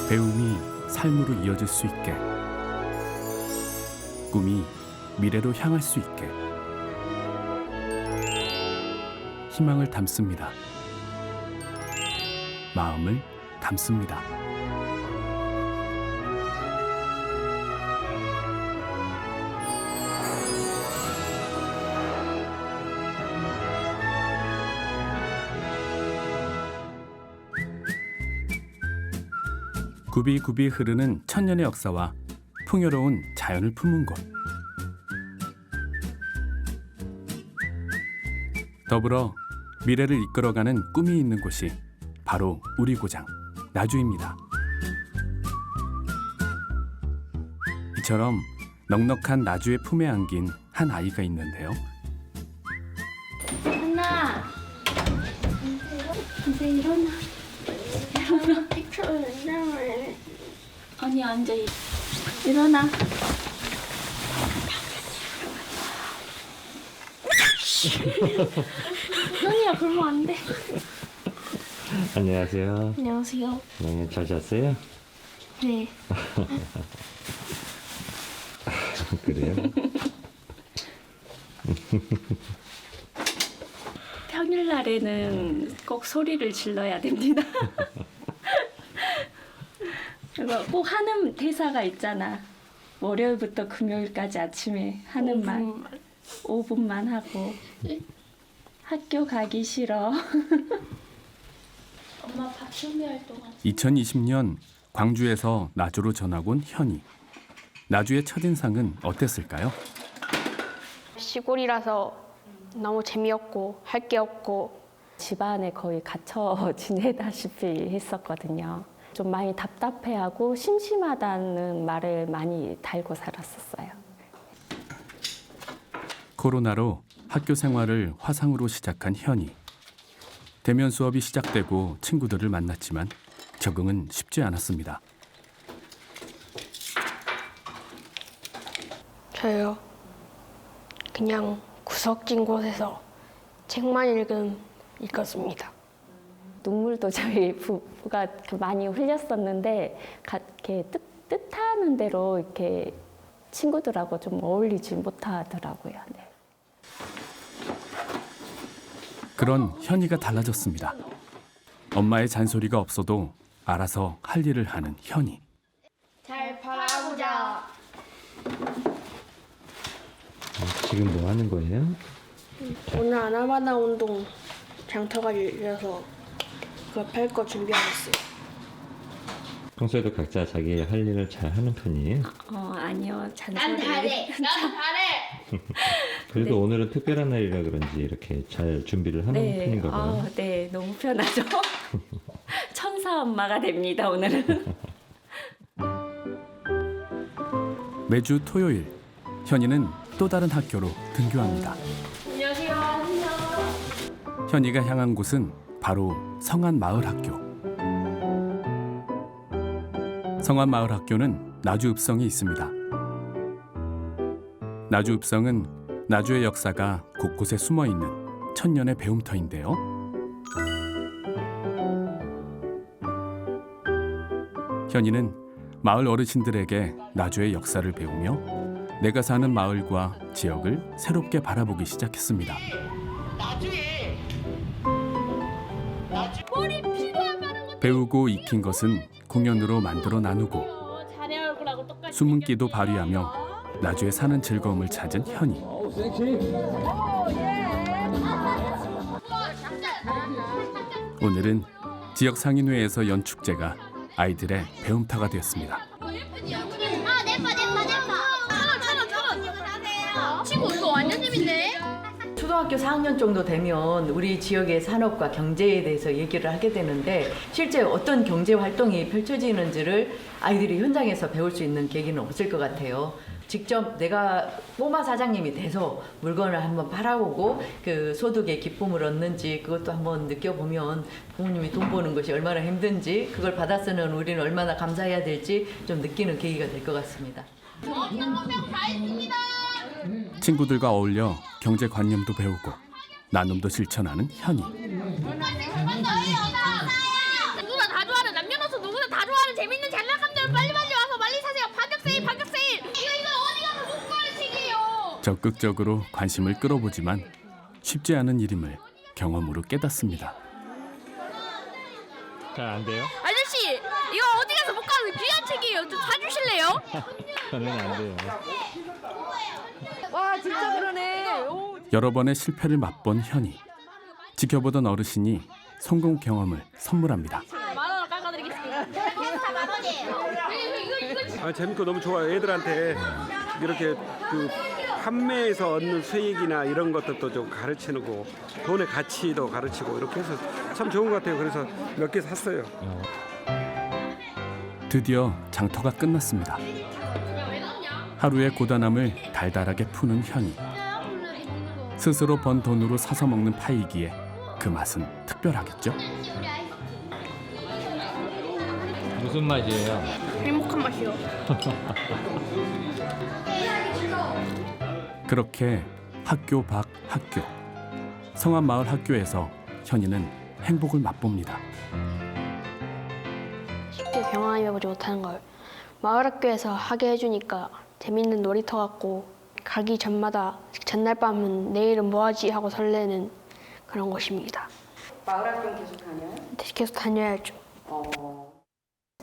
배움이 삶으로 이어질 수 있게, 꿈이 미래로 향할 수 있게 희망을 담습니다. 마음을 담습니다. 굽이굽이 흐르는 천년의 역사와 풍요로운 자연을 품은 곳. 더불어 미래를 이끌어가는 꿈이 있는 곳이 바로 우리 고장 나주입니다. 이처럼 넉넉한 나주의 품에 안긴 한 아이가 있는데요. 하나, 이제 일어나. 아니 앉아. 일어나. 현이야 그러면 안 돼. 안녕하세요. 안녕하세요. 네, 잘 잤어요? 네. 그래요? 평일날에는 꼭 소리를 질러야 됩니다. 그리고 꼭 하는 대사가 있잖아. 월요일부터 금요일까지 아침에 하는 말 5분만 하고 학교 가기 싫어. 엄마 밥 준비할 동안 2020년 광주에서 나주로 전학 온 현이. 나주의 첫인상은 어땠을까요? 시골이라서 너무 재미없고 할 게 없고 집안에 거의 갇혀 지내다시피 했었거든요. 좀 많이 답답해하고 심심하다는 말을 많이 달고 살았었어요. 코로나로 학교 생활을 화상으로 시작한 현이. 대면 수업이 시작되고 친구들을 만났지만 적응은 쉽지 않았습니다. 저요 그냥 구석진 곳에서 책만 읽었습니다. 눈물도 저희 부부가 많이 흘렸었는데 이렇게 뜻하는 대로 이렇게 친구들하고 좀 어울리지 못하더라고요. 네. 그런 현이가 달라졌습니다. 엄마의 잔소리가 없어도 알아서 할 일을 하는 현이. 잘 바라보자. 지금 뭐 하는 거예요? 오늘 아나바나 운동 장터가 열려서 그거 팔 거 준비하고 있어요. 평소에도 각자 자기 할 일을 잘 하는 편이에요? 아니요. 잔소리. 난 잘해. 그래도 네. 오늘은 특별한 날이라 그런지 이렇게 잘 준비를 하는 네. 편인가 봐요. 네, 너무 편하죠. 천사 엄마가 됩니다, 오늘은. 매주 토요일 현이는 또 다른 학교로 등교합니다. 안녕하세요. 현이가 향한 곳은 바로 성안마을학교. 성안마을학교는 나주읍성에 있습니다. 나주읍성은 나주의 역사가 곳곳에 숨어 있는 천년의 배움터인데요. 현이는 마을 어르신들에게 나주의 역사를 배우며 내가 사는 마을과 지역을 새롭게 바라보기 시작했습니다. 배우고 익힌 것은 공연으로 만들어 나누고 숨은기도 발휘하며 나주에 사는 즐거움을 찾은 현이. 오늘은 지역 상인회에서 연 축제가 아이들의 배움터가 되었습니다. 친구 이거 완전 재밌네. 초등학교 4학년 정도 되면 우리 지역의 산업과 경제에 대해서 얘기를 하게 되는데 실제 어떤 경제 활동이 펼쳐지는지를 아이들이 현장에서 배울 수 있는 계기는 없을 것 같아요. 직접 내가 꼬마 사장님이 돼서 물건을 한번 팔아보고 그 소득의 기쁨을 얻는지 그것도 한번 느껴보면 부모님이 돈 버는 것이 얼마나 힘든지 그걸 받아 쓰는 우리는 얼마나 감사해야 될지 좀 느끼는 계기가 될 것 같습니다. 친구들과 어울려 경제관념도 배우고 나눔도 실천하는 현이. 누구나 다 좋아하는 남녀노소 누구나 다 좋아하는 재밌는 장난감들 빨리 와서 빨리 사세요. 파격 세일, 파격 세일. 이거 어디 가서 못 구할 책이에요. 적극적으로 관심을 끌어보지만 쉽지 않은 일임을 경험으로 깨닫습니다. 잘 안 돼요? 아저씨, 이거 어디 가서 못 구하는 귀한 책이에요. 좀 사주실래요? 저는 안 돼요. 와 진짜 그러네. 여러 번의 실패를 맛본 현이 지켜보던 어르신이 성공 경험을 선물합니다. 10,000원 깎아드리겠습니다. 다 만 원이에요. 이거 재밌고 너무 좋아요. 애들한테 이렇게 그 판매에서 얻는 수익이나 이런 것들도 좀 가르치고 돈의 가치도 가르치고 이렇게 해서 참 좋은 것 같아요. 그래서 몇 개 샀어요. 드디어 장터가 끝났습니다. 하루의 고단함을 달달하게 푸는 현이. 스스로 번 돈으로 사서 먹는 파이기에 그 맛은 특별하겠죠? 무슨 맛이에요? 행복한 맛이요. 그렇게 학교 밖 학교, 성안 마을 학교에서 현이는 행복을 맛봅니다. 쉽게 경험해보지 못하는 걸 마을 학교에서 하게 해주니까 재밌는 놀이터 같고 가기 전마다 전날 밤은 내일은 뭐하지 하고 설레는 그런 곳입니다. 마을 학교 계속 다녀요? 계속 다녀야죠.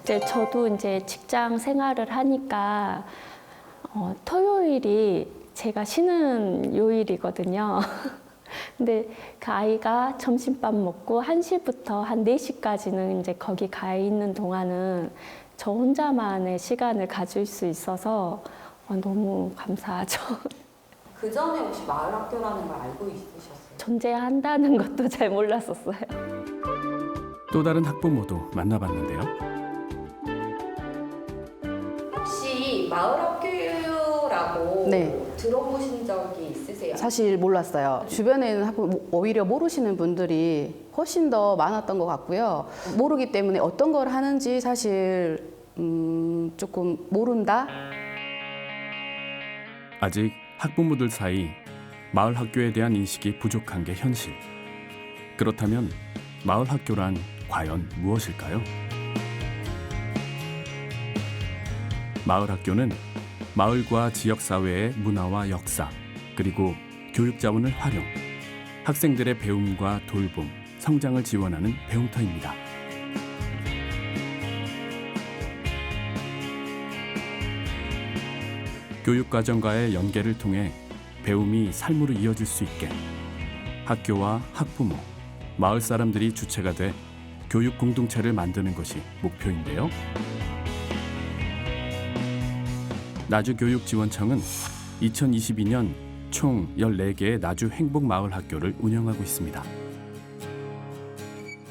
이제 저도 이제 직장 생활을 하니까 토요일이 제가 쉬는 요일이거든요. 근데 그 아이가 점심밥 먹고 1시부터 한 4시까지는 이제 거기 가 있는 동안은 저 혼자만의 시간을 가질 수 있어서 너무 감사하죠. 그 전에 혹시 마을 학교라는 걸 알고 있으셨어요? 존재한다는 것도 잘 몰랐었어요. 또 다른 학부모도 만나봤는데요. 혹시 마을 학교라고 네. 들어보신 적이 있으세요? 사실 몰랐어요. 주변에 있는 학부모 오히려 모르시는 분들이 훨씬 더 많았던 것 같고요. 모르기 때문에 어떤 걸 하는지 사실 조금 모른다. 아직 학부모들 사이 마을 학교에 대한 인식이 부족한 게 현실. 그렇다면 마을 학교란 과연 무엇일까요? 마을 학교는 마을과 지역 사회의 문화와 역사, 그리고 교육 자원을 활용, 학생들의 배움과 돌봄, 성장을 지원하는 배움터입니다. 교육과정과의 연계를 통해 배움이 삶으로 이어질 수 있게 학교와 학부모, 마을 사람들이 주체가 돼 교육 공동체를 만드는 것이 목표인데요. 나주교육지원청은 2022년 총 14개의 나주 행복마을학교를 운영하고 있습니다.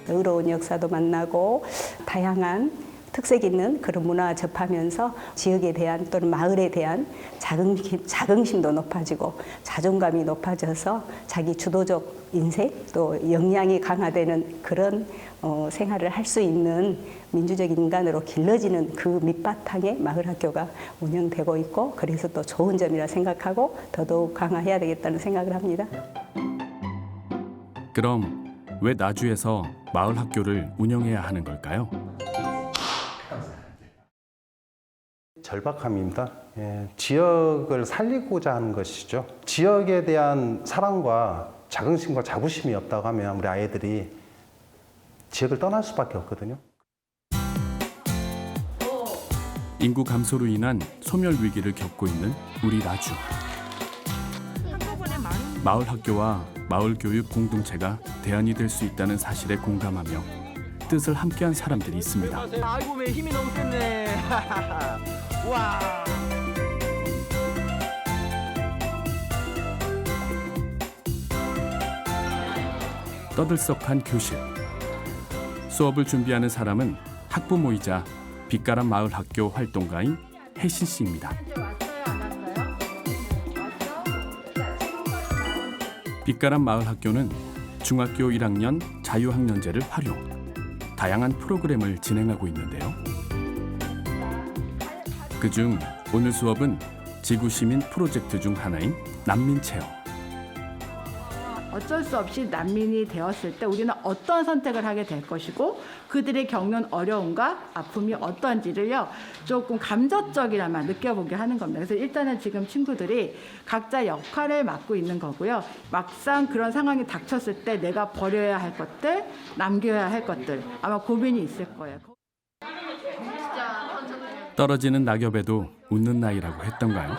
의로운 역사도 만나고 다양한 특색 있는 그런 문화와 접하면서 지역에 대한 또는 마을에 대한 자긍심도 높아지고 자존감이 높아져서 자기 주도적 인생 또 역량이 강화되는 그런 생활을 할 수 있는 민주적 인간으로 길러지는 그 밑바탕에 마을학교가 운영되고 있고 그래서 또 좋은 점이라 생각하고 더더욱 강화해야 되겠다는 생각을 합니다. 그럼 왜 나주에서 마을학교를 운영해야 하는 걸까요? 절박함입니다. 지역을 살리고자 하는 것이죠. 지역에 대한 사랑과 자긍심과 자부심이 없다고 하면 우리 아이들이 지역을 떠날 수밖에 없거든요. 인구 감소로 인한 소멸 위기를 겪고 있는 우리 나주. 마을학교와 마을교육 공동체가 대안이 될 수 있다는 사실에 공감하며 뜻을 함께한 사람들이 있습니다. 아이고 왜 힘이 너무 셌네. 와. 떠들썩한 교실. 수업을 준비하는 사람은 학부모이자 빛가람 마을학교 활동가인 혜신 씨입니다. 빛가람 마을학교는 중학교 1학년 자유학년제를 활용, 다양한 프로그램을 진행하고 있는데요. 그중 오늘 수업은 지구시민 프로젝트 중 하나인 난민체험. 어쩔 수 없이 난민이 되었을 때 우리는 어떤 선택을 하게 될 것이고 그들이 겪는 어려움과 아픔이 어떤지를요 조금 감정적이라만 느껴보게 하는 겁니다. 그래서 일단은 지금 친구들이 각자 역할을 맡고 있는 거고요. 막상 그런 상황이 닥쳤을 때 내가 버려야 할 것들, 남겨야 할 것들 아마 고민이 있을 거예요. 떨어지는 낙엽에도 웃는 나이라고 했던가요?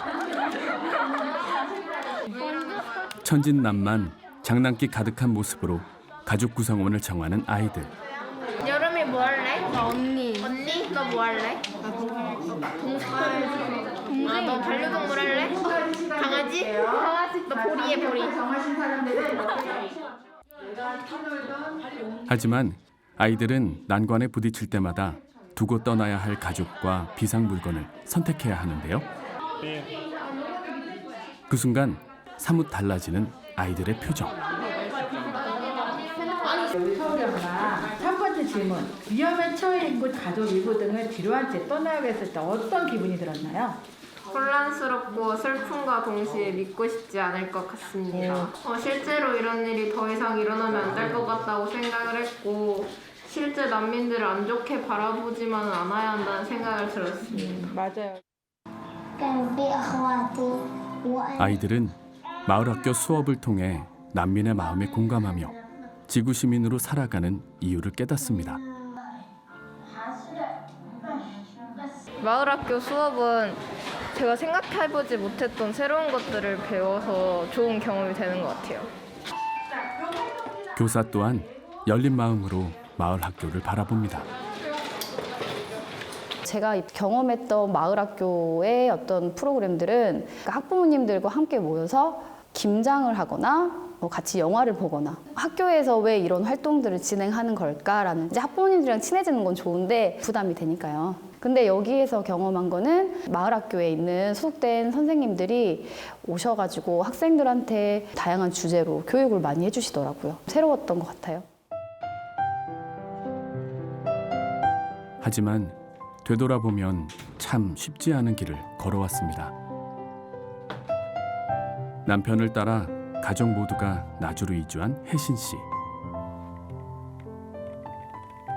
천진난만 장난기 가득한 모습으로 가족 구성원을 정하는 아이들. 여름에 뭐 할래? 나 언니. 언니? 너 뭐 할래? 동생. 너 반려동물 할래? 강아지? 강아지. 너 보리해 보리. 하지만 아이들은 난관에 부딪힐 때마다 두고 떠나야 할 가족과 비상 물건을 선택해야 하는데요. 그 순간 사뭇 달라지는 아이들의 표정. 여기 서울에 엄마 3번째 질문. 위험에 처해 있고 가족 일부 등을 뒤로한 채 떠나야 했을 때 어떤 기분이 들었나요? 혼란스럽고 슬픔과 동시에 믿고 싶지 않을 것 같습니다. 실제로 이런 일이 더 이상 일어나면 안 될 것 같다고 생각을 했고 실제 난민들을 안 좋게 바라보지만은 않아야 한다는 생각을 들었습니다. 맞아요. 아이들은 마을학교 수업을 통해 난민의 마음에 공감하며 지구 시민으로 살아가는 이유를 깨닫습니다. 마을학교 수업은 제가 생각해보지 못했던 새로운 것들을 배워서 좋은 경험이 되는 것 같아요. 교사 또한 열린 마음으로 마을 학교를 바라봅니다. 제가 경험했던 마을학교의 어떤 프로그램들은 학부모님들과 함께 모여서 김장을 하거나 같이 영화를 보거나 학교에서 왜 이런 활동들을 진행하는 걸까라는 이제 학부모님들이랑 친해지는 건 좋은데 부담이 되니까요. 근데 여기에서 경험한 거는 마을학교에 있는 소속된 선생님들이 오셔가지고 학생들한테 다양한 주제로 교육을 많이 해주시더라고요. 새로웠던 것 같아요. 하지만 되돌아보면 참 쉽지 않은 길을 걸어왔습니다. 남편을 따라 가족 모두가 나주로 이주한 혜신 씨.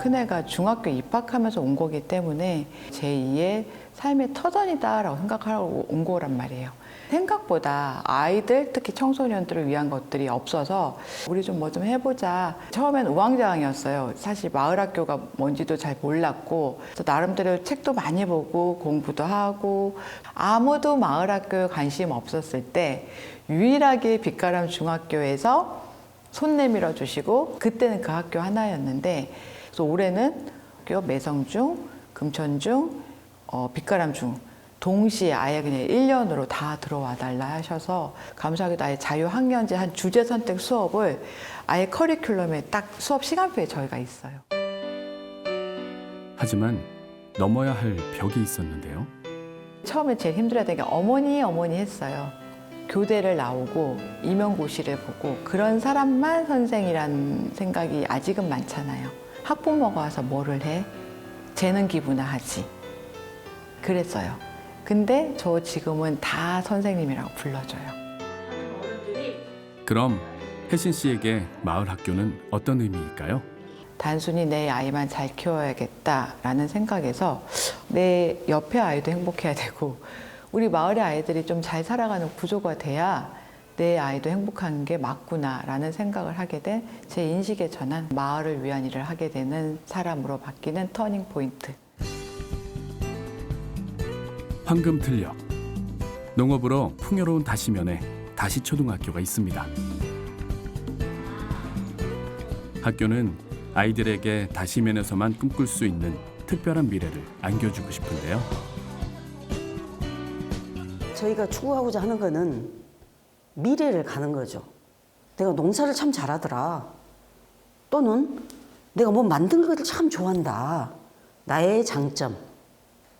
큰애가 중학교 입학하면서 온 거기 때문에 제2의 삶의 터전이다라고 생각하고 온 거란 말이에요. 생각보다 아이들, 특히 청소년들을 위한 것들이 없어서 우리 좀 뭐 좀 해보자. 처음엔 우왕좌왕이었어요. 사실 마을학교가 뭔지도 잘 몰랐고 그래서 나름대로 책도 많이 보고 공부도 하고 아무도 마을학교에 관심 없었을 때 유일하게 빛가람 중학교에서 손 내밀어 주시고 그때는 그 학교 하나였는데 그래서 올해는 매성중, 금천중, 빛가람중 동시에 아예 그냥 1년으로 다 들어와 달라 하셔서 감사하게도 아예 자유학년제 한 주제 선택 수업을 아예 커리큘럼에 딱 수업 시간표에 저희가 있어요. 하지만 넘어야 할 벽이 있었는데요. 처음에 제일 힘들었던 게 어머니 했어요. 교대를 나오고 임용고시를 보고 그런 사람만 선생이라는 생각이 아직은 많잖아요. 학부모가 와서 뭐를 해? 재능 기부나 하지. 그랬어요. 근데 저 지금은 다 선생님이라고 불러줘요. 그럼 혜신 씨에게 마을 학교는 어떤 의미일까요? 단순히 내 아이만 잘 키워야겠다라는 생각에서 내 옆에 아이도 행복해야 되고 우리 마을의 아이들이 좀 잘 살아가는 구조가 돼야 내 아이도 행복한 게 맞구나라는 생각을 하게 된 제 인식의 전환, 마을을 위한 일을 하게 되는 사람으로 바뀌는 터닝 포인트. 황금틀녘. 농업으로 풍요로운 다시면에 다시초등학교가 있습니다. 학교는 아이들에게 다시면에서만 꿈꿀 수 있는 특별한 미래를 안겨주고 싶은데요. 저희가 추구하고자 하는 거는 미래를 가는 거죠. 내가 농사를 참 잘하더라. 또는 내가 뭐 만든 것을 참 좋아한다. 나의 장점.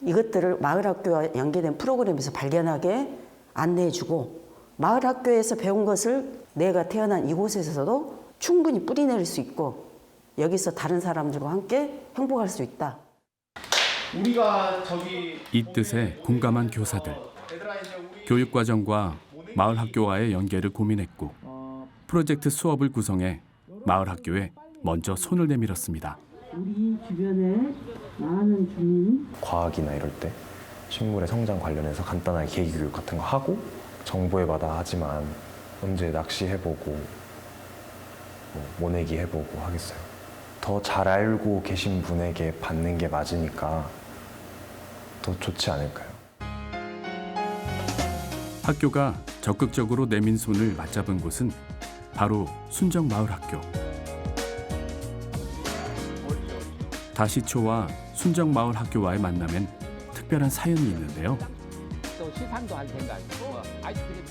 이것들을 마을학교와 연계된 프로그램에서 발견하게 안내해주고 마을학교에서 배운 것을 내가 태어난 이곳에서도 충분히 뿌리내릴 수 있고 여기서 다른 사람들과 함께 행복할 수 있다. 우리가 저기 이 뜻에 공감한 교사들. 교육과정과 마을학교와의 연계를 고민했고 프로젝트 수업을 구성해 마을 학교에 먼저 손을 내밀었습니다. 우리 주변에 많은 주민 과학이나 이럴 때 식물의 성장 관련해서 간단하게 계기 교육 같은 거 하고 정보회마다 하지만 언제 낚시해보고 모내기 해보고 하겠어요. 더 잘 알고 계신 분에게 받는 게 맞으니까 더 좋지 않을까요? 학교가 적극적으로 내민 손을 맞잡은 곳은 바로 순정마을학교. 다시초와 순정마을학교와의 만남엔 특별한 사연이 있는데요. 또 시상도 할 생각이고 아이스크림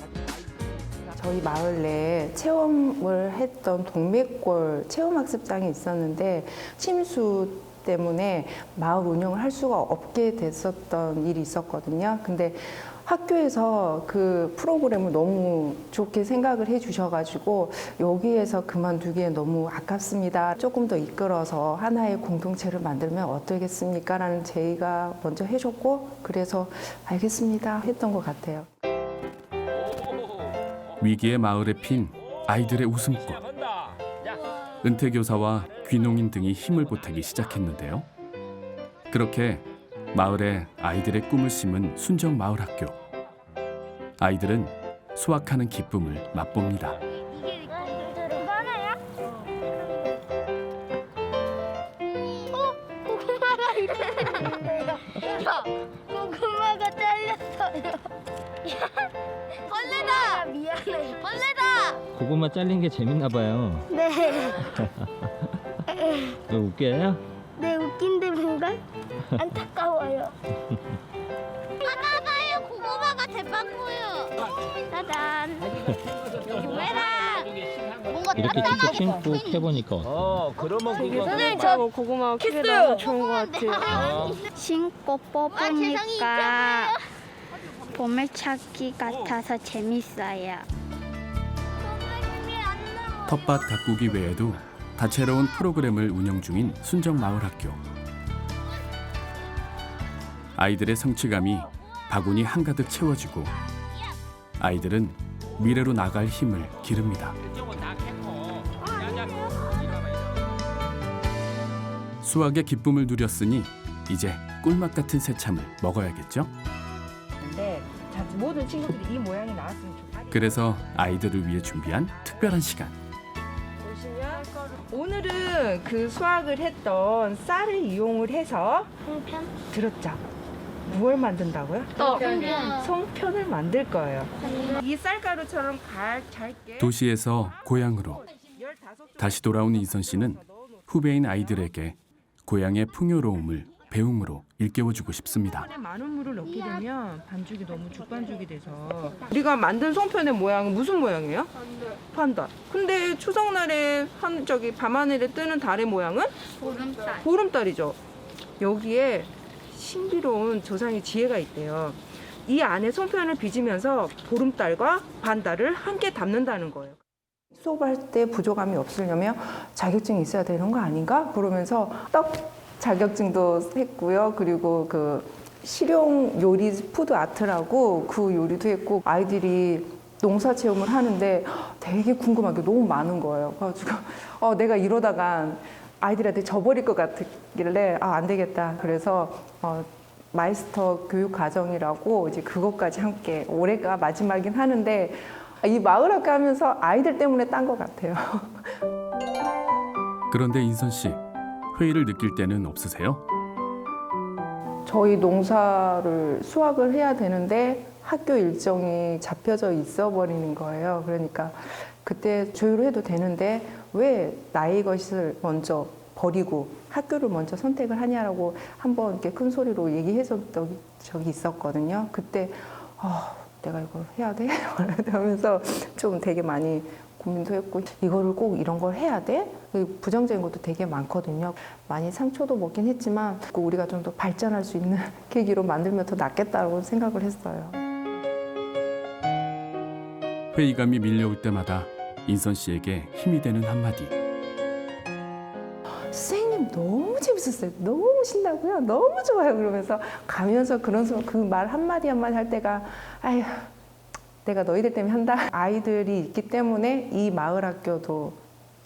저희 마을 내에 체험을 했던 동맥골 체험학습장이 있었는데 침수 때문에 마을 운영을 할 수가 없게 됐었던 일이 있었거든요. 근데 학교에서 그 프로그램을 너무 좋게 생각을 해 주셔가지고 여기에서 그만두기엔 너무 아깝습니다. 조금 더 이끌어서 하나의 공동체를 만들면 어떠겠습니까? 라는 제의가 먼저 해줬고 그래서 알겠습니다 했던 것 같아요. 위기의 마을에 핀 아이들의 웃음꽃. 은퇴교사와 귀농인 등이 힘을 보태기 시작했는데요. 그렇게 마을에 아이들의 꿈을 심은 순정마을학교. 아이들은 수학하는 기쁨을 맛봅니다. 고구마가 있는데요. 고구마가 잘렸어요. 벌레다. 미안해. 벌레다. 고구마 잘린 게 재밌나 봐요. 네. 왜 웃겨요? 네 웃긴데 뭔가 안타까워요. 봐봐요 고구마가 대빵 보여. 짜잔. 고구마라. 뭔가 이렇게 직접 단단하게 신고 해보니까 어때요? 그러면 그거 선생님 저 고구마 크게 나서 좋은 것 같아요. 신고 뽑으니까 보물찾기 같아서 재밌어요. 텃밭 가꾸기 외에도 다채로운 프로그램을 운영 중인 순정마을학교. 아이들의 성취감이 바구니 한가득 채워지고 아이들은 미래로 나갈 힘을 기릅니다. 수학의 기쁨을 누렸으니 이제 꿀맛 같은 새참을 먹어야겠죠? 근데 모든 친구들이 이 모양이 나왔으면 좋겠어요. 그래서 아이들을 위해 준비한 특별한 시간. 오늘은 그 수학을 했던 쌀을 이용을 해서 송편? 들었죠? 무얼 만든다고요? 송편. 송편을 만들 거예요. 이 쌀가루처럼 잘게 도시에서 고향으로 다시 돌아온 인선 씨는 후배인 아이들에게 고향의 풍요로움을 배움으로 일깨워주고 싶습니다. 많은 물을 넣게 되면 반죽이 너무 죽반죽이 돼서 우리가 만든 송편의 모양은 무슨 모양이에요? 판달. 근데 추석날에 밤하늘에 뜨는 달의 모양은? 보름달. 보름달이죠. 여기에 신비로운 조상의 지혜가 있대요. 이 안에 송편을 빚으면서 보름달과 반달을 함께 담는다는 거예요. 수업할 때 부족함이 없으려면 자격증이 있어야 되는 거 아닌가? 그러면서 떡 자격증도 했고요. 그리고 그 실용 요리 푸드 아트라고 그 요리도 했고 아이들이 농사 체험을 하는데 되게 궁금한 게 너무 많은 거예요. 그래가지고 내가 이러다가 아이들한테 져버릴 것 같길래 안 되겠다. 그래서 마이스터 교육 과정이라고 이제 그것까지 함께 올해가 마지막이긴 하는데 이 마을학교 하면서 아이들 때문에 딴 것 같아요. 그런데 인선 씨, 회의를 느낄 때는 없으세요? 저희 농사를 수확을 해야 되는데 학교 일정이 잡혀져 있어 버리는 거예요. 그러니까 그때 조율을 해도 되는데 왜 나의 것을 먼저 버리고 학교를 먼저 선택을 하냐라고 한번 이렇게 큰 소리로 얘기했었던 적이 있었거든요. 그때 내가 이걸 해야 돼? 하면서 좀 되게 많이 고민도 했고 이거를 꼭 이런 걸 해야 돼? 부정적인 것도 되게 많거든요. 많이 상처도 먹긴 했지만 우리가 좀 더 발전할 수 있는 계기로 만들면 더 낫겠다고 생각을 했어요. 회의감이 밀려올 때마다 인선 씨에게 힘이 되는 한마디. 선생님 너무 재밌었어요. 너무 신나고요. 너무 좋아요. 그러면서 가면서 그 말 한마디 한마디 할 때가 아휴 내가 너희들 때문에 한다. 아이들이 있기 때문에 이 마을 학교도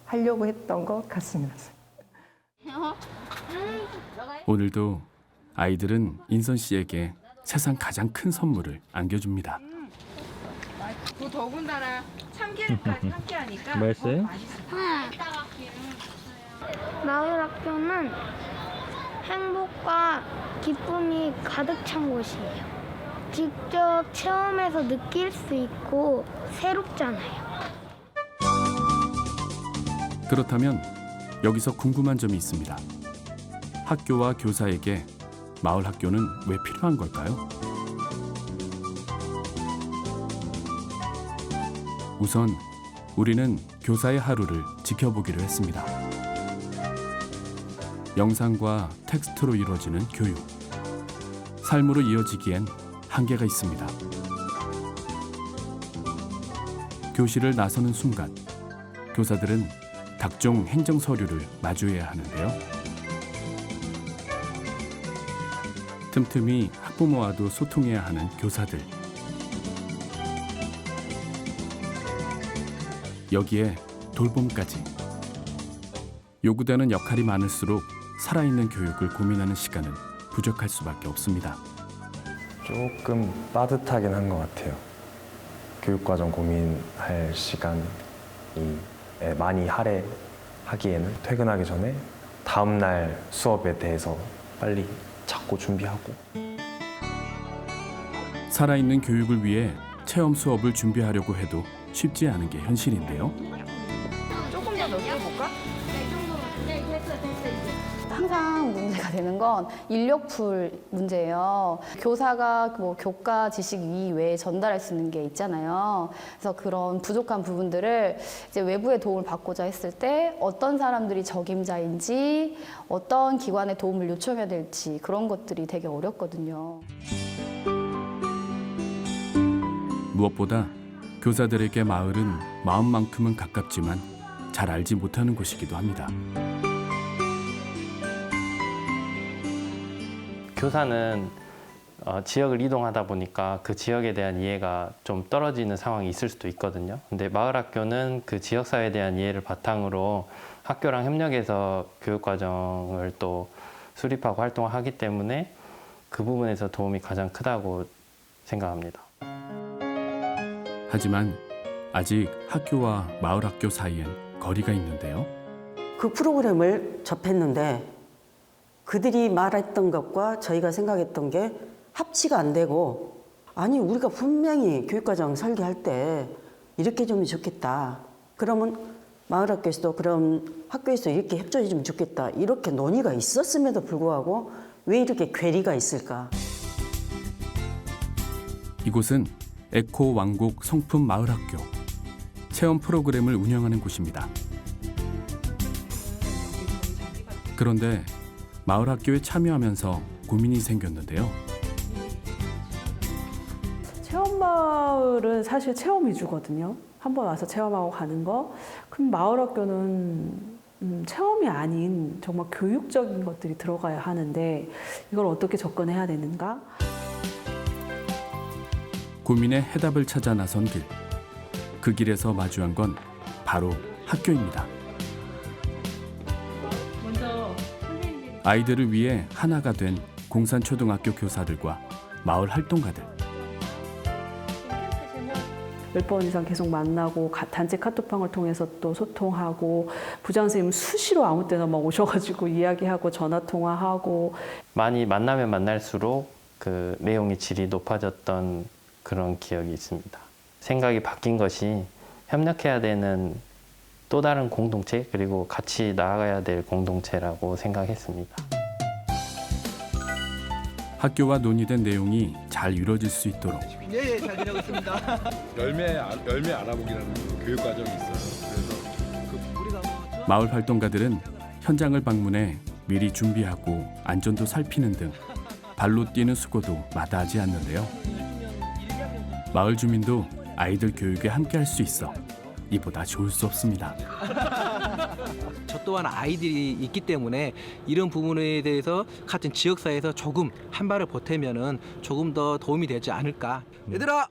하려고 했던 것 같습니다. 오늘도 아이들은 인선 씨에게 세상 가장 큰 선물을 안겨줍니다. 그 더군다나 참기름까지 함께 하니까 맛있어요? 마을 학교는 행복과 기쁨이 가득 찬 곳이에요. 직접 체험해서 느낄 수 있고 새롭잖아요. 그렇다면 여기서 궁금한 점이 있습니다. 학교와 교사에게 마을 학교는 왜 필요한 걸까요? 우선 우리는 교사의 하루를 지켜보기로 했습니다. 영상과 텍스트로 이루어지는 교육. 삶으로 이어지기엔 한계가 있습니다. 교실을 나서는 순간 교사들은 각종 행정 서류를 마주해야 하는데요. 틈틈이 학부모와도 소통해야 하는 교사들. 여기에 돌봄까지. 요구되는 역할이 많을수록 살아있는 교육을 고민하는 시간은 부족할 수밖에 없습니다. 조금 빠듯하긴 한 것 같아요. 교육과정 고민할 시간이 많이 할애하기에는 퇴근하기 전에 다음날 수업에 대해서 빨리 찾고 준비하고. 살아있는 교육을 위해 체험 수업을 준비하려고 해도 쉽지 않은 게 현실인데요. 조금 더 넓게 볼까? 항상 문제가 되는 건 인력풀 문제예요. 교사가 뭐 교과 지식 이외에 전달할 수 있는 게 있잖아요. 그래서 그런 부족한 부분들을 이제 외부의 도움을 받고자 했을 때 어떤 사람들이 적임자인지, 어떤 기관의 도움을 요청해야 될지 그런 것들이 되게 어렵거든요. 무엇보다 교사들에게 마을은 마음만큼은 가깝지만 잘 알지 못하는 곳이기도 합니다. 교사는 지역을 이동하다 보니까 그 지역에 대한 이해가 좀 떨어지는 상황이 있을 수도 있거든요. 근데 마을 학교는 그 지역사회에 대한 이해를 바탕으로 학교랑 협력해서 교육과정을 또 수립하고 활동을 하기 때문에 그 부분에서 도움이 가장 크다고 생각합니다. 하지만 아직 학교와 마을 학교 사이엔 거리가 있는데요. 그 프로그램을 접했는데 그들이 말했던 것과 저희가 생각했던 게 합치가 안 되고, 아니 우리가 분명히 교육과정 설계할 때 이렇게 좀 좋겠다. 그러면 마을학교에서도 그런 학교에서 이렇게 협조해 주면 좋겠다. 이렇게 논의가 있었음에도 불구하고 왜 이렇게 괴리가 있을까? 이곳은 에코 왕국 성품 마을학교. 체험 프로그램을 운영하는 곳입니다. 그런데 마을학교에 참여하면서 고민이 생겼는데요. 체험마을은 사실 체험 위주거든요. 한번 와서 체험하고 가는 거. 그럼 마을학교는 체험이 아닌 정말 교육적인 것들이 들어가야 하는데 이걸 어떻게 접근해야 되는가? 고민의 해답을 찾아 나선 길. 그 길에서 마주한 건 바로 학교입니다. 아이들을 위해 하나가 된 공산초등학교 교사들과 마을 활동가들. 몇 번 이상 계속 만나고 단체 카톡방을 통해서 또 소통하고, 부장 선생님 수시로 아무 때나 막 오셔가지고 이야기하고 전화통화하고. 많이 만나면 만날수록 그 내용의 질이 높아졌던 그런 기억이 있습니다. 생각이 바뀐 것이 협력해야 되는 또 다른 공동체, 그리고 같이 나아가야 될 공동체라고 생각했습니다. 학교와 논의된 내용이 잘 이루어질 수 있도록 예, 잘 지내고 있습니다. 열매 알아보기라는 교육 과정이 있어요. 그래서 마을 활동가들은 현장을 방문해 미리 준비하고 안전도 살피는 등 발로 뛰는 수고도 마다하지 않는데요. 마을 주민도 아이들 교육에 함께할 수 있어 이보다 좋을 수 없습니다. 저 또한 아이들이 있기 때문에 이런 부분에 대해서 같은 지역사회에서 조금 한 발을 보태면은 조금 더 도움이 되지 않을까. 얘들아,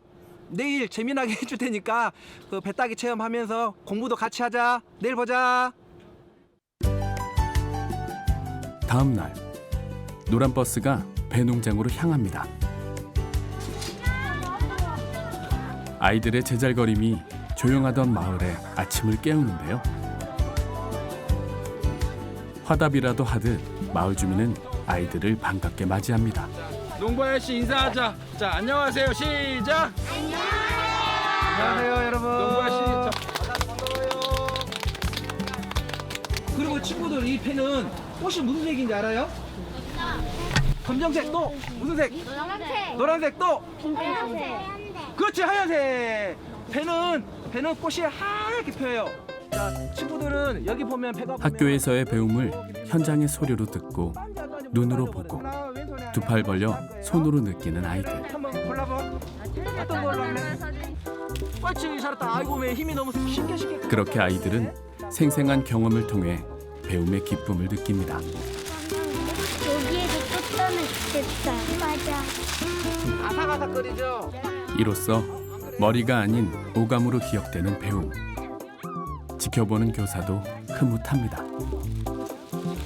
내일 재미나게 해줄 테니까 그 배따기 체험하면서 공부도 같이 하자. 내일 보자. 다음 날 노란 버스가 배농장으로 향합니다. 아이들의 제잘거림이 조용하던 마을의 아침을 깨우는데요. 화답이라도 하듯 마을 주민은 아이들을 반갑게 맞이합니다. 농부 아저씨 인사하자. 자, 안녕하세요. 시작. 안녕하세요, 여러분. 농부 아저씨. 그리고 친구들 이 펜은 꽃이 무슨 색인지 알아요? 검정색 또 무슨 색? 노란색 또 그렇지 하얀색. 배는 꽃이 하얗게 펴요. 자, 친구들은 여기 보면 배가 학교에서의 배움을 현장의 소리로 듣고 눈으로 보고 두 팔 벌려 손으로 느끼는 아이들. 한번 골라봐. 어떤 걸로 할래? 옳지 잘했다. 아이고 왜 힘이 너무 쉽게. 그렇게 아이들은 생생한 경험을 통해 배움의 기쁨을 느낍니다. 여기에서 또 떠는 좋겠다. 맞아. 아삭아삭거리죠. 이로써 머리가 아닌 오감으로 기억되는 배움. 지켜보는 교사도 흐뭇합니다.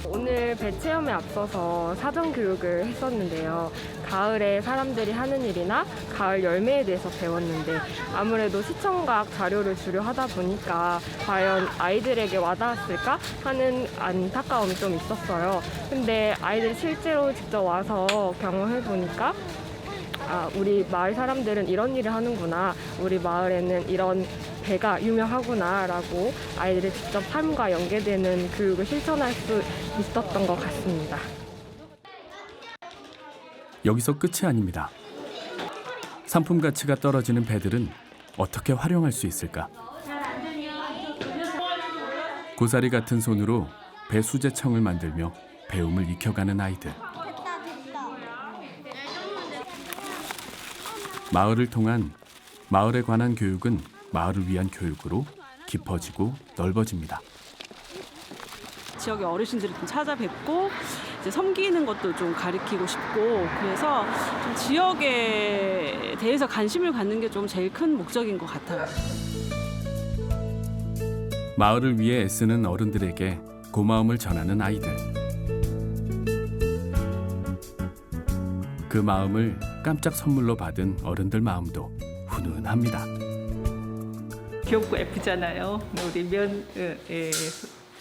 오늘 배 체험에 앞서서 사전 교육을 했었는데요. 가을에 사람들이 하는 일이나 가을 열매에 대해서 배웠는데 아무래도 시청각 자료를 주려 하다 보니까 과연 아이들에게 와닿았을까 하는 안타까움이 좀 있었어요. 근데 아이들이 실제로 직접 와서 경험해 보니까 우리 마을 사람들은 이런 일을 하는구나, 우리 마을에는 이런 배가 유명하구나 라고 아이들이 직접 삶과 연계되는 교육을 실천할 수 있었던 것 같습니다. 여기서 끝이 아닙니다. 상품 가치가 떨어지는 배들은 어떻게 활용할 수 있을까? 고사리 같은 손으로 배 수제청을 만들며 배움을 익혀가는 아이들. 마을을 통한 마을에 관한 교육은 마을을 위한 교육으로 깊어지고 넓어집니다. 지역의 어르신들을 좀 찾아뵙고 이제 섬기는 것도 좀 가르치고 싶고, 그래서 좀 지역에 대해서 관심을 갖는 게 좀 제일 큰 목적인 것 같아요. 마을을 위해 애쓰는 어른들에게 고마움을 전하는 아이들. 그 마음을 깜짝 선물로 받은 어른들 마음도 훈훈합니다. 귀엽고 예쁘잖아요. 우리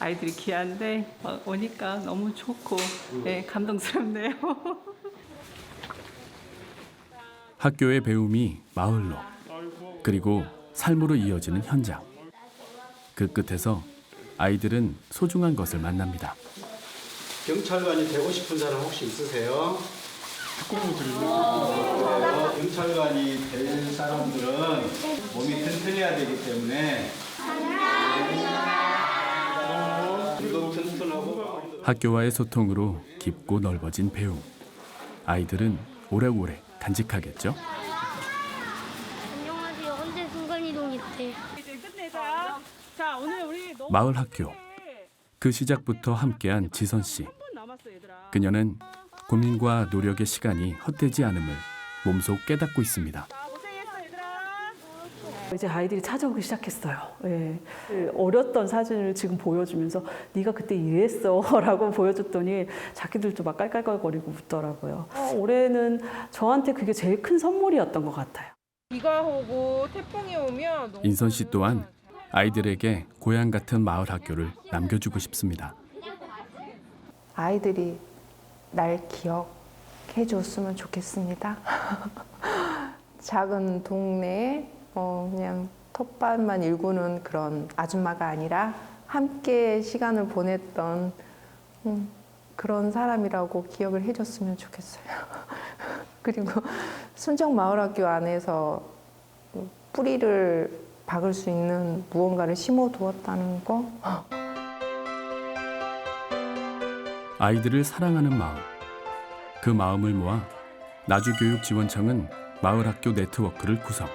아이들이 귀한데 오니까 너무 좋고 감동스럽네요. 학교의 배움이 마을로, 그리고 삶으로 이어지는 현장. 그 끝에서 아이들은 소중한 것을 만납니다. 경찰관이 되고 싶은 사람 혹시 있으세요? 경찰관이 될 사람들은 몸이 튼튼해야 되기 때문에 몸도 튼튼하고. 학교와의 소통으로 깊고 넓어진 배움. 아이들은 오래오래 간직하겠죠? 안녕하세요. 언제 순간이동이 돼? 이제 끝내자. 자, 오늘 우리 마을 학교. 그 시작부터 함께한 지선 씨. 그녀는 고민과 노력의 시간이 헛되지 않음을 몸소 깨닫고 있습니다. 이제 아이들이 찾아오기 시작했어요. 예. 어렸던 사진을 지금 보여주면서 네가 그때 이랬어 라고 보여줬더니 자기들도 막 깔깔거리고 웃더라고요. 올해는 저한테 그게 제일 큰 선물이었던 것 같아요. 비가 오고 태풍이 오면 인선 씨 또한 아이들에게 고향 같은 마을 학교를 남겨주고 싶습니다. 아이들이 날 기억해 줬으면 좋겠습니다. 작은 동네에 그냥 텃밭만 일구는 그런 아줌마가 아니라 함께 시간을 보냈던 그런 사람이라고 기억을 해줬으면 좋겠어요. 그리고 순정마을학교 안에서 뿌리를 박을 수 있는 무언가를 심어두었다는 거. 아이들을 사랑하는 마음. 그 마음을 모아 나주교육지원청은 마을학교 네트워크를 구성.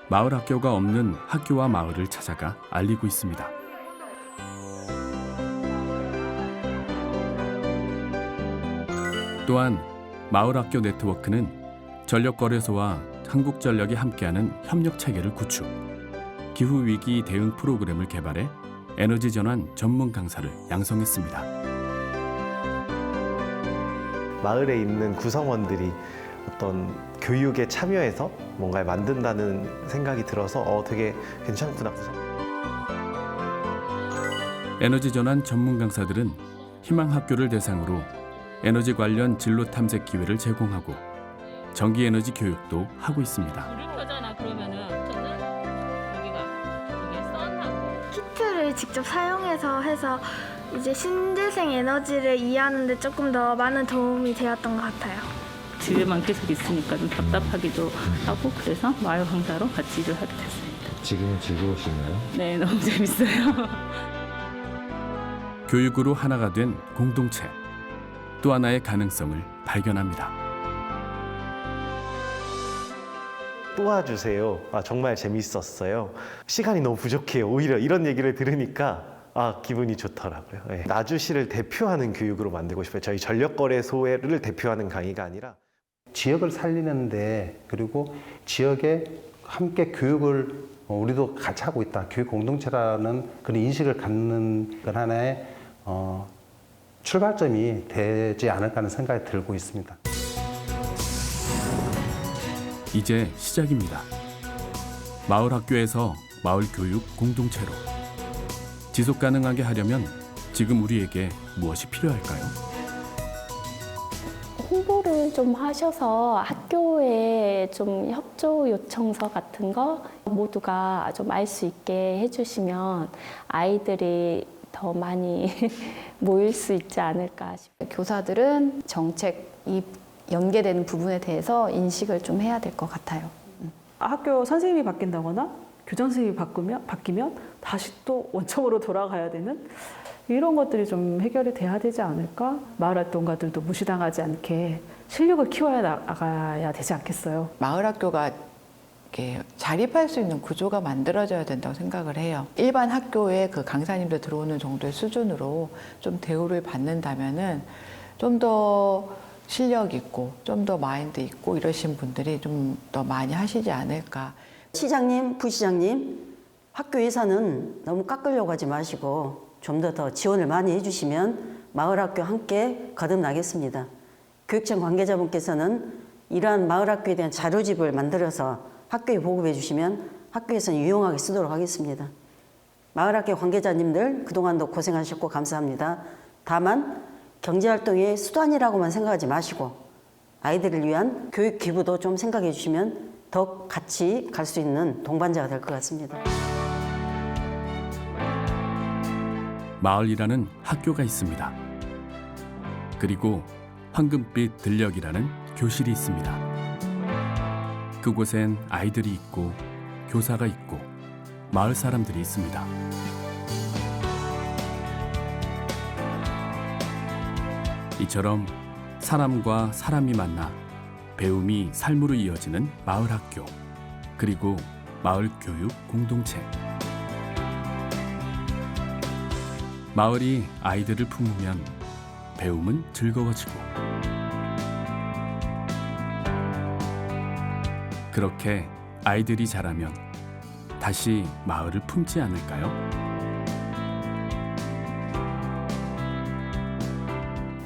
마을학교가 없는 학교와 마을을 찾아가 알리고 있습니다. 또한 마을학교 네트워크는 전력거래소와 한국전력이 함께하는 협력 체계를 구축, 기후 위기 대응 프로그램을 개발해 에너지 전환 전문 강사를 양성했습니다. 마을에 있는 구성원들이 어떤 교육에 참여해서 뭔가를 만든다는 생각이 들어서 되게 괜찮구나. 에너지 전환 전문 강사들은 희망학교를 대상으로 에너지 관련 진로 탐색 기회를 제공하고 전기 에너지 교육도 하고 있습니다. 불을 켜잖아. 그러면은 여기가 이게 썬하고 키트를 직접 사용해서 해서 이제 신재생 에너지를 이해하는 데 조금 더 많은 도움이 되었던 것 같아요. 집에만 계속 있으니까 좀 답답하기도 하고 그래서 마을 강사로 같이 일을 하게 됐습니다. 지금은 즐거우신가요? 네, 너무 재밌어요. 교육으로 하나가 된 공동체, 또 하나의 가능성을 발견합니다. 도와주세요. 정말 재밌었어요. 시간이 너무 부족해요. 오히려 이런 얘기를 들으니까 기분이 좋더라고요. 네. 나주시를 대표하는 교육으로 만들고 싶어요. 저희 전력거래소를 대표하는 강의가 아니라 지역을 살리는데 그리고 지역에 함께 교육을 우리도 같이 하고 있다. 교육 공동체라는 그런 인식을 갖는 건 하나의 출발점이 되지 않을까 하는 생각이 들고 있습니다. 이제 시작입니다. 마을 학교에서 마을 교육 공동체로 지속 가능하게 하려면 지금 우리에게 무엇이 필요할까요? 홍보를 좀 하셔서 학교에 좀 협조 요청서 같은 거 모두가 좀 알 수 있게 해주시면 아이들이 더 많이 모일 수 있지 않을까 싶어요. 교사들은 정책이 연계되는 부분에 대해서 인식을 좀 해야 될 것 같아요. 학교 선생님이 바뀐다거나 교장 선생님이 바뀌면 다시 또 원점으로 돌아가야 되는 이런 것들이 좀 해결이 돼야 되지 않을까? 마을 활동가들도 무시당하지 않게 실력을 키워야 나가야 되지 않겠어요? 마을 학교가 이렇게 자립할 수 있는 구조가 만들어져야 된다고 생각을 해요. 일반 학교에 그 강사님들 들어오는 정도의 수준으로 좀 대우를 받는다면은 좀 더 실력 있고 좀 더 마인드 있고 이러신 분들이 좀 더 많이 하시지 않을까. 시장님, 부시장님, 학교 예산은 너무 깎으려고 하지 마시고 좀 더 지원을 많이 해주시면 마을학교 함께 거듭나겠습니다. 교육청 관계자분께서는 이러한 마을학교에 대한 자료집을 만들어서 학교에 보급해 주시면 학교에서는 유용하게 쓰도록 하겠습니다. 마을학교 관계자님들 그동안도 고생하셨고 감사합니다. 다만 경제활동의 수단이라고만 생각하지 마시고 아이들을 위한 교육 기부도 좀 생각해 주시면 더 같이 갈 수 있는 동반자가 될 것 같습니다. 마을이라는 학교가 있습니다. 그리고 황금빛 들녘이라는 교실이 있습니다. 그곳엔 아이들이 있고 교사가 있고 마을 사람들이 있습니다. 이처럼 사람과 사람이 만나 배움이 삶으로 이어지는 마을 학교, 그리고 마을 교육 공동체. 마을이 아이들을 품으면 배움은 즐거워지고, 그렇게 아이들이 자라면 다시 마을을 품지 않을까요?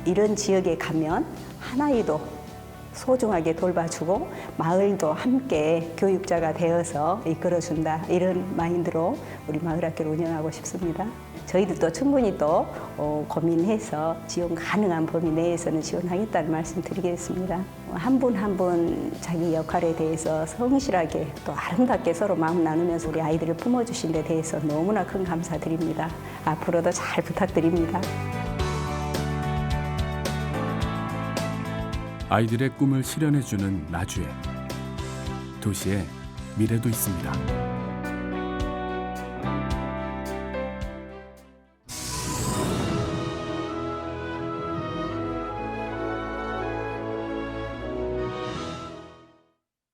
이런 지역에 가면 한 아이도 소중하게 돌봐주고 마을도 함께 교육자가 되어서 이끌어준다, 이런 마인드로 우리 마을학교를 운영하고 싶습니다. 저희들도 충분히 또 고민해서 지원 가능한 범위 내에서는 지원하겠다는 말씀 드리겠습니다. 한 분 한 분 자기 역할에 대해서 성실하게 또 아름답게 서로 마음 나누면서 우리 아이들을 품어주신 데 대해서 너무나 큰 감사드립니다. 앞으로도 잘 부탁드립니다. 아이들의 꿈을 실현해주는 나주에, 도시의 미래도 있습니다.